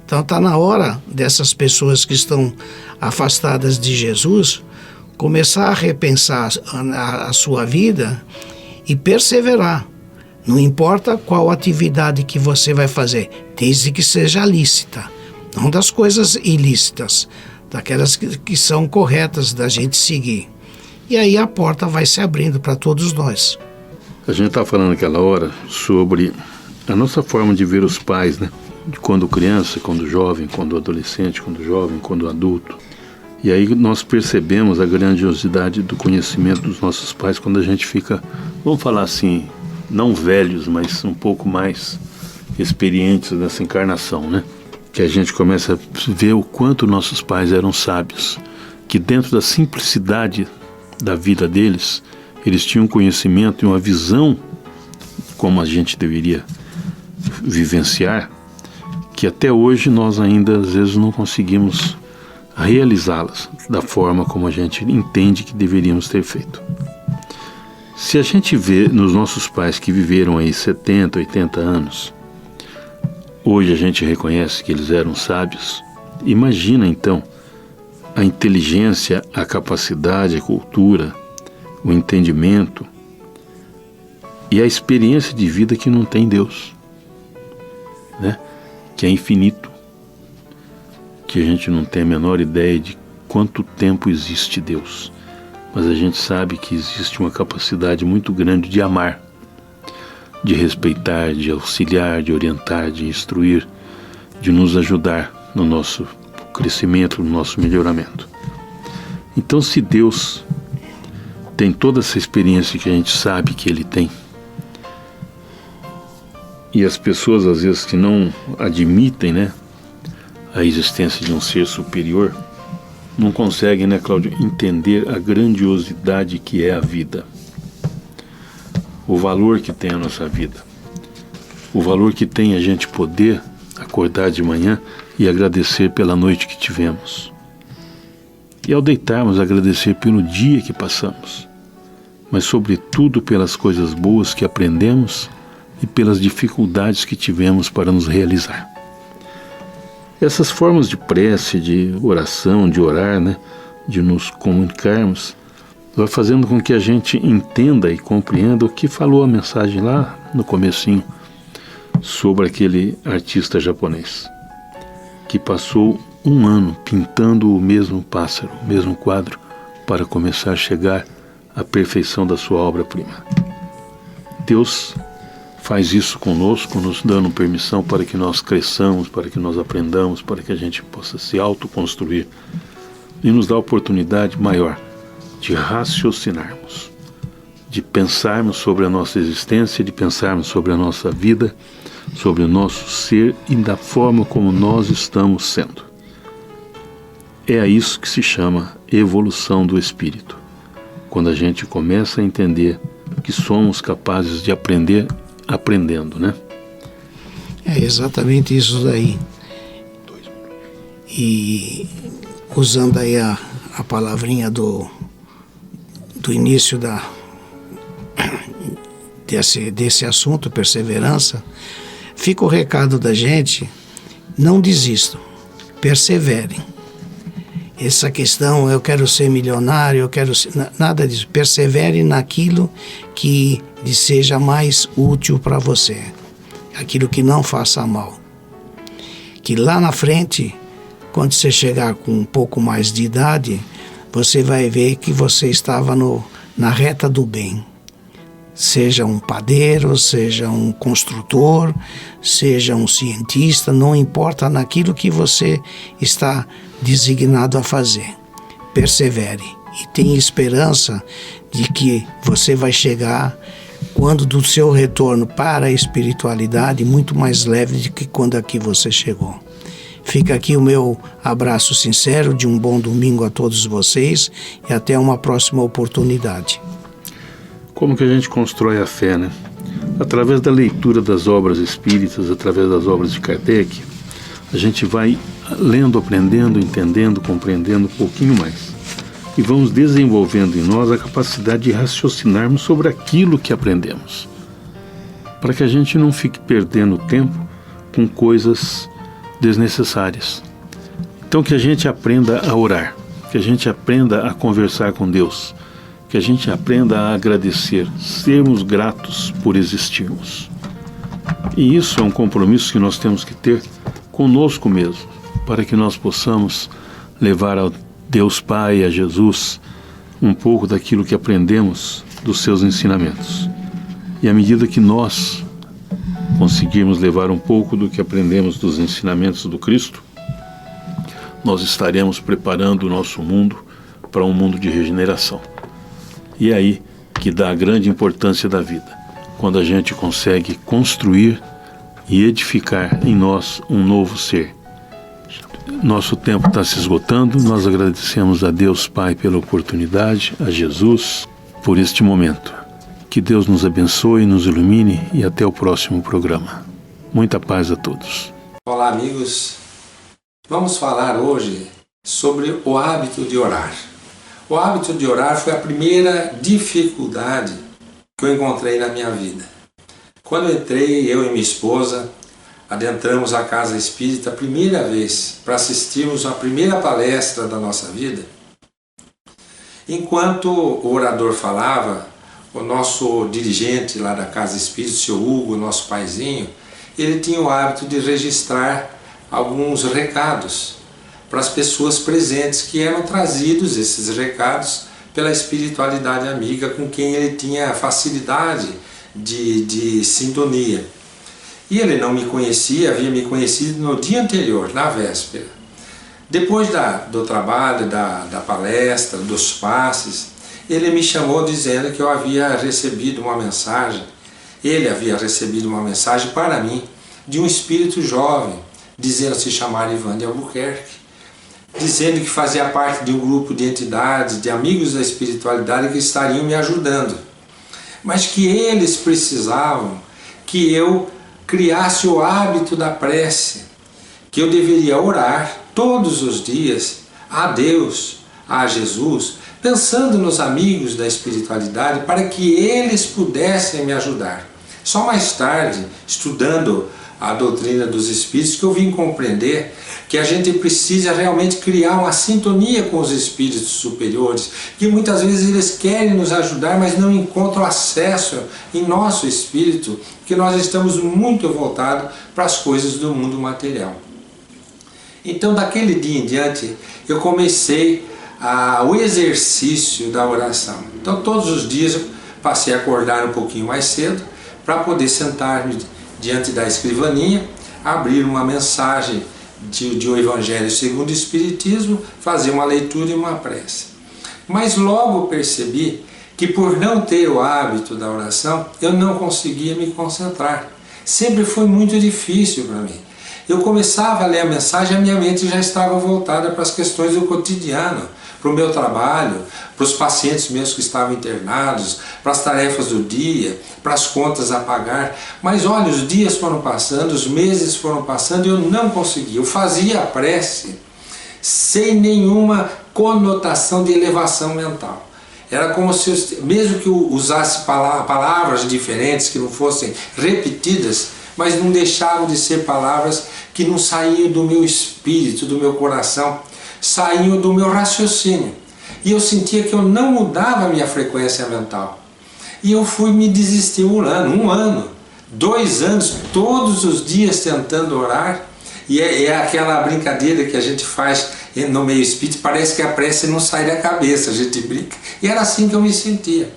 Então está na hora dessas pessoas que estão afastadas de Jesus começar a repensar a sua vida e perseverar. Não importa qual atividade que você vai fazer, desde que seja lícita, não das coisas ilícitas, daquelas que são corretas da gente seguir. E aí a porta vai se abrindo para todos nós. A gente está falando naquela hora sobre a nossa forma de ver os pais, né? De quando criança, quando jovem, quando adolescente, quando jovem, quando adulto. E aí nós percebemos a grandiosidade do conhecimento dos nossos pais quando a gente fica, vamos falar assim, não velhos, mas um pouco mais experientes nessa encarnação, né? Que a gente começa a ver o quanto nossos pais eram sábios, que dentro da simplicidade da vida deles, eles tinham conhecimento e uma visão como a gente deveria vivenciar, que até hoje nós ainda às vezes não conseguimos realizá-las da forma como a gente entende que deveríamos ter feito. Se a gente vê nos nossos pais que viveram aí 70, 80 anos, hoje a gente reconhece que eles eram sábios, imagina então a inteligência, a capacidade, a cultura, o entendimento e a experiência de vida que não tem Deus, né? Que é infinito, que a gente não tem a menor ideia de quanto tempo existe Deus, mas a gente sabe que existe uma capacidade muito grande de amar, de respeitar, de auxiliar, de orientar, de instruir, de nos ajudar no nosso crescimento, no nosso melhoramento. Então, se Deus tem toda essa experiência que a gente sabe que Ele tem, e as pessoas às vezes que não admitem, né, a existência de um ser superior, não conseguem, né, Cláudio, entender a grandiosidade que é a vida, o valor que tem a nossa vida, o valor que tem a gente poder acordar de manhã e agradecer pela noite que tivemos, e ao deitarmos agradecer pelo dia que passamos, mas sobretudo pelas coisas boas que aprendemos e pelas dificuldades que tivemos para nos realizar. Essas formas de prece, de oração, de orar, né, de nos comunicarmos, vai fazendo com que a gente entenda e compreenda o que falou a mensagem lá no comecinho sobre aquele artista japonês que passou um ano pintando o mesmo pássaro, o mesmo quadro, para começar a chegar à perfeição da sua obra-prima. Deus faz isso conosco, nos dando permissão para que nós cresçamos, para que nós aprendamos, para que a gente possa se autoconstruir e nos dá a oportunidade maior de raciocinarmos, de pensarmos sobre a nossa existência, de pensarmos sobre a nossa vida, sobre o nosso ser e da forma como nós estamos sendo. É a isso que se chama evolução do espírito, quando a gente começa a entender que somos capazes de aprender aprendendo, né? É exatamente isso daí. E usando aí a palavrinha do início desse assunto, perseverança, fica o recado da gente: não desistam, perseverem. Essa questão, eu quero ser milionário, eu quero ser... Nada disso. Persevere naquilo que lhe seja mais útil para você. Aquilo que não faça mal. Que lá na frente, quando você chegar com um pouco mais de idade, você vai ver que você estava na reta do bem. Seja um padeiro, seja um construtor, seja um cientista, não importa naquilo que você está designado a fazer. Persevere e tenha esperança de que você vai chegar, quando do seu retorno para a espiritualidade, muito mais leve do que quando aqui você chegou. Fica aqui o meu abraço sincero de um bom domingo a todos vocês e até uma próxima oportunidade. Como que a gente constrói a fé, né? Através da leitura das obras espíritas, através das obras de Kardec, a gente vai lendo, aprendendo, entendendo, compreendendo um pouquinho mais. E vamos desenvolvendo em nós a capacidade de raciocinarmos sobre aquilo que aprendemos, para que a gente não fique perdendo tempo com coisas desnecessárias. Então que a gente aprenda a orar, que a gente aprenda a conversar com Deus, que a gente aprenda a agradecer, sermos gratos por existirmos. E isso é um compromisso que nós temos que ter conosco mesmo, para que nós possamos levar ao Deus Pai, a Jesus, um pouco daquilo que aprendemos dos seus ensinamentos. E à medida que nós conseguirmos levar um pouco do que aprendemos dos ensinamentos do Cristo, nós estaremos preparando o nosso mundo para um mundo de regeneração. E é aí que dá a grande importância da vida, quando a gente consegue construir e edificar em nós um novo ser. Nosso tempo está se esgotando, nós agradecemos a Deus Pai pela oportunidade, a Jesus por este momento. Que Deus nos abençoe, nos ilumine e até o próximo programa. Muita paz a todos. Olá, amigos. Vamos falar hoje sobre o hábito de orar. O hábito de orar foi a primeira dificuldade que eu encontrei na minha vida. Quando eu entrei, eu e minha esposa, adentramos a casa espírita a primeira vez para assistirmos a primeira palestra da nossa vida. Enquanto o orador falava, o nosso dirigente lá da casa espírita, o seu Hugo, nosso paizinho, ele tinha o hábito de registrar alguns recados para as pessoas presentes, que eram trazidos esses recados pela espiritualidade amiga com quem ele tinha facilidade de sintonia. E ele não me conhecia, havia me conhecido no dia anterior, na véspera. Depois do trabalho, da palestra, dos passes, ele me chamou dizendo que eu havia recebido uma mensagem, ele havia recebido uma mensagem para mim, de um espírito jovem, dizendo se chamar Ivan de Albuquerque, dizendo que fazia parte de um grupo de entidades, de amigos da espiritualidade que estariam me ajudando, mas que eles precisavam que eu criasse o hábito da prece, que eu deveria orar todos os dias a Deus, a Jesus, pensando nos amigos da espiritualidade para que eles pudessem me ajudar. Só mais tarde, estudando a doutrina dos espíritos, que eu vim compreender que a gente precisa realmente criar uma sintonia com os espíritos superiores, que muitas vezes eles querem nos ajudar, mas não encontram acesso em nosso espírito, que nós estamos muito voltados para as coisas do mundo material. Então, daquele dia em diante, eu comecei o exercício da oração. Então, todos os dias eu passei a acordar um pouquinho mais cedo para poder sentar-me diante da escrivaninha, abrir uma mensagem de um Evangelho segundo o Espiritismo, fazer uma leitura e uma prece. Mas logo percebi que por não ter o hábito da oração, eu não conseguia me concentrar. Sempre foi muito difícil para mim. Eu começava a ler a mensagem e a minha mente já estava voltada para as questões do cotidiano, para o meu trabalho, para os pacientes meus que estavam internados, para as tarefas do dia, para as contas a pagar. Mas olha, os dias foram passando, os meses foram passando e eu não conseguia. Eu fazia a prece sem nenhuma conotação de elevação mental. Era como se eu, mesmo que eu usasse palavras diferentes, que não fossem repetidas, mas não deixavam de ser palavras que não saíam do meu espírito, do meu coração, saíam do meu raciocínio. E eu sentia que eu não mudava a minha frequência mental. E eu fui me desestimulando, 1 ano, 2 anos, todos os dias tentando orar. E é aquela brincadeira que a gente faz no meio espírita, parece que a prece não sai da cabeça, a gente brinca. E era assim que eu me sentia.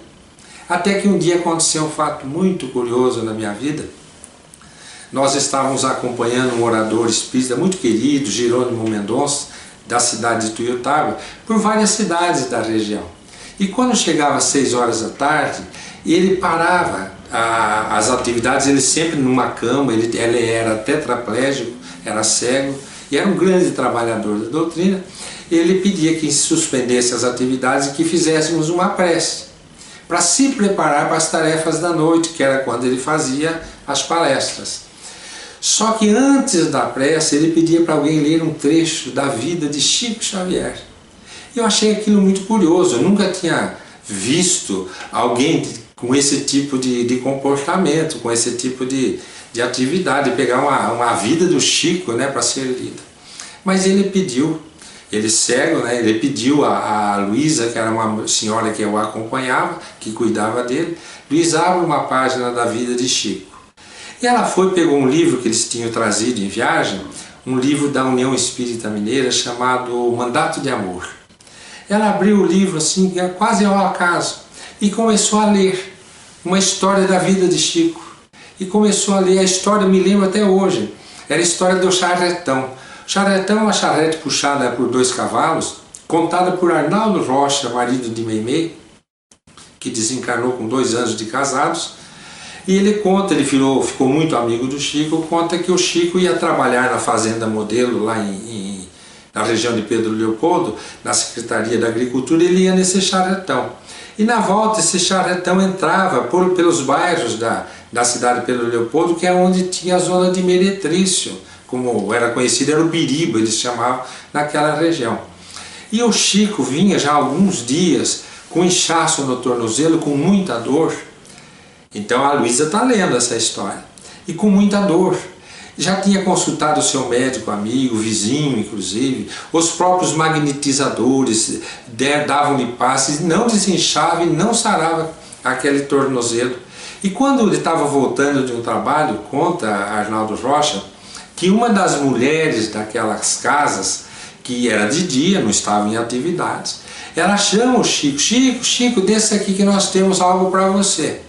Até que um dia aconteceu um fato muito curioso na minha vida. Nós estávamos acompanhando um orador espírita muito querido, Jerônimo Mendonça, da cidade de Tuiutaba, por várias cidades da região. E quando chegava às 6 horas da tarde, ele parava as atividades, ele sempre numa cama, ele era tetraplégico, era cego, e era um grande trabalhador da doutrina. Ele pedia que se suspendesse as atividades e que fizéssemos uma prece, para se preparar para as tarefas da noite, que era quando ele fazia as palestras. Só que antes da prece, ele pedia para alguém ler um trecho da vida de Chico Xavier. Eu achei aquilo muito curioso, eu nunca tinha visto alguém com esse tipo de comportamento, com esse tipo de atividade, pegar uma vida do Chico, né, para ser lida. Mas ele pediu, ele cego, né, ele pediu a Luísa, que era uma senhora que eu acompanhava, que cuidava dele, Luísa, abre uma página da vida de Chico. E ela foi, pegou um livro que eles tinham trazido em viagem, um livro da União Espírita Mineira chamado Mandato de Amor. Ela abriu o livro assim, quase ao acaso, e começou a ler uma história da vida de Chico. E começou a ler a história, me lembro até hoje, era a história do charretão. O charretão é uma charrete puxada por 2 cavalos, contada por Arnaldo Rocha, marido de Meimei, que desencarnou com 2 anos de casados. E ele conta, ele ficou muito amigo do Chico, conta que o Chico ia trabalhar na Fazenda Modelo, lá na região de Pedro Leopoldo, na Secretaria da Agricultura, ele ia nesse charretão. E na volta esse charretão entrava pelos bairros da cidade de Pedro Leopoldo, que é onde tinha a zona de Meretrício, como era conhecido, era o Biriba, eles chamavam naquela região. E o Chico vinha já há alguns dias com inchaço no tornozelo, com muita dor. Então a Luísa está lendo essa história. E com muita dor. Já tinha consultado o seu médico, amigo, vizinho, inclusive. Os próprios magnetizadores davam-lhe passes, não desinchava e não sarava aquele tornozelo. E quando ele estava voltando de um trabalho, conta Arnaldo Rocha, que uma das mulheres daquelas casas, que era de dia, não estava em atividades, ela chama o Chico: Chico, desce aqui que nós temos algo para você.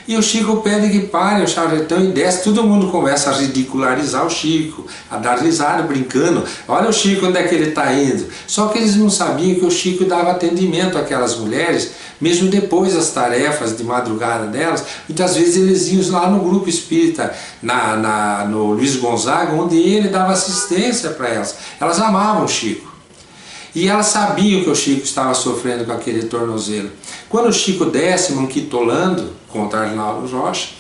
E o Chico pede que pare o charretão e desce. Todo mundo começa a ridicularizar o Chico, a dar risada, brincando. Olha o Chico, onde é que ele está indo? Só que eles não sabiam que o Chico dava atendimento àquelas mulheres, mesmo depois das tarefas de madrugada delas. Muitas vezes eles iam lá no grupo espírita, no Luiz Gonzaga, onde ele dava assistência para elas. Elas amavam o Chico. E elas sabiam que o Chico estava sofrendo com aquele tornozelo. Quando o Chico desce, manquitolando, contra Arnaldo Rocha,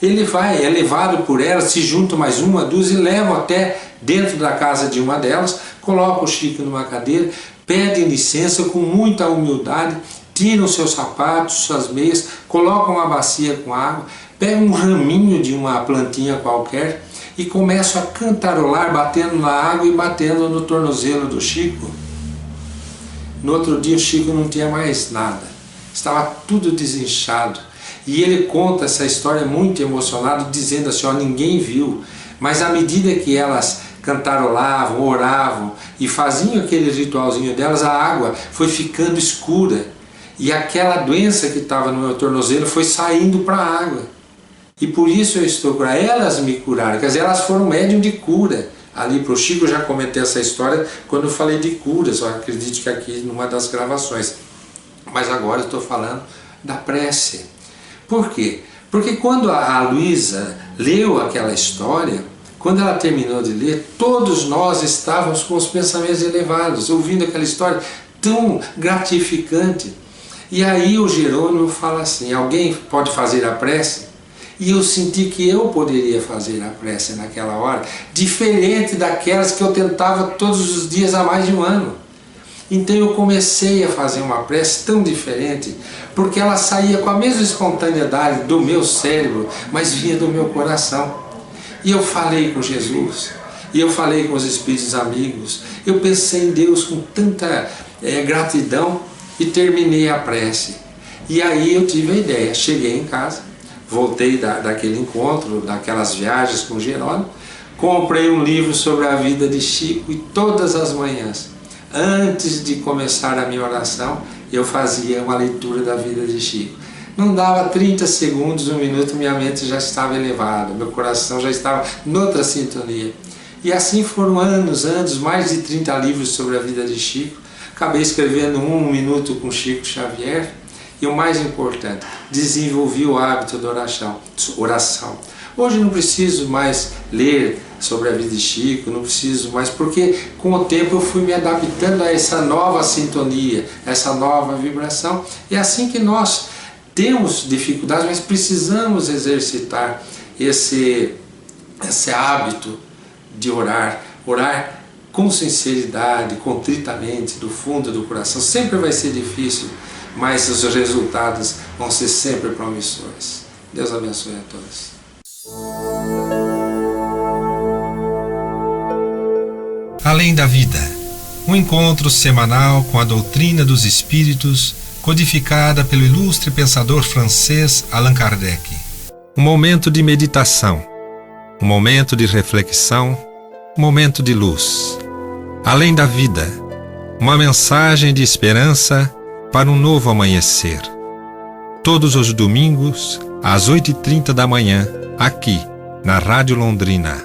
ele é levado por elas, se juntam mais uma, duas e levam até dentro da casa de uma delas, colocam o Chico numa cadeira, pedem licença com muita humildade, tiram seus sapatos, suas meias, colocam uma bacia com água, pegam um raminho de uma plantinha qualquer e começam a cantarolar, batendo na água e batendo no tornozelo do Chico. No outro dia o Chico não tinha mais nada, estava tudo desinchado. E ele conta essa história muito emocionado, dizendo assim: ó, ninguém viu, mas à medida que elas cantarolavam, oravam e faziam aquele ritualzinho delas, a água foi ficando escura e aquela doença que estava no meu tornozelo foi saindo para a água. E por isso eu estou curado. Elas me curaram, quer dizer, elas foram médium de cura. Ali para o Chico eu já comentei essa história quando eu falei de curas, eu acredito que aqui numa das gravações. Mas agora eu estou falando da prece. Por quê? Porque quando a Luísa leu aquela história, quando ela terminou de ler, todos nós estávamos com os pensamentos elevados, ouvindo aquela história tão gratificante. E aí o Jerônimo fala assim: alguém pode fazer a prece? E eu senti que eu poderia fazer a prece naquela hora, diferente daquelas que eu tentava todos os dias há mais de um ano. Então eu comecei a fazer uma prece tão diferente, porque ela saía com a mesma espontaneidade do meu cérebro, mas vinha do meu coração. E eu falei com Jesus, e eu falei com os espíritos amigos, eu pensei em Deus com tanta gratidão e terminei a prece. E aí eu tive a ideia, cheguei em casa, voltei daquele encontro, daquelas viagens com o Jerônimo, comprei um livro sobre a vida de Chico e todas as manhãs, antes de começar a minha oração, eu fazia uma leitura da vida de Chico. Não dava 30 segundos, 1 minuto, minha mente já estava elevada, meu coração já estava noutra sintonia. E assim foram anos, mais de 30 livros sobre a vida de Chico. Acabei escrevendo 1 minuto com Chico Xavier. E o mais importante, desenvolvi o hábito da oração. Hoje não preciso mais ler sobre a vida de Chico, não preciso mais, porque com o tempo eu fui me adaptando a essa nova sintonia, essa nova vibração. E é assim que nós temos dificuldades, mas precisamos exercitar esse hábito de orar com sinceridade, contritamente, do fundo do coração. Sempre vai ser difícil, mas os resultados vão ser sempre promissores. Deus abençoe a todos. Além da Vida, um encontro semanal com a doutrina dos espíritos, codificada pelo ilustre pensador francês Allan Kardec. Um momento de meditação, um momento de reflexão, um momento de luz. Além da Vida, uma mensagem de esperança para um novo amanhecer. Todos os domingos, às 8h30 da manhã, aqui, na Rádio Londrina.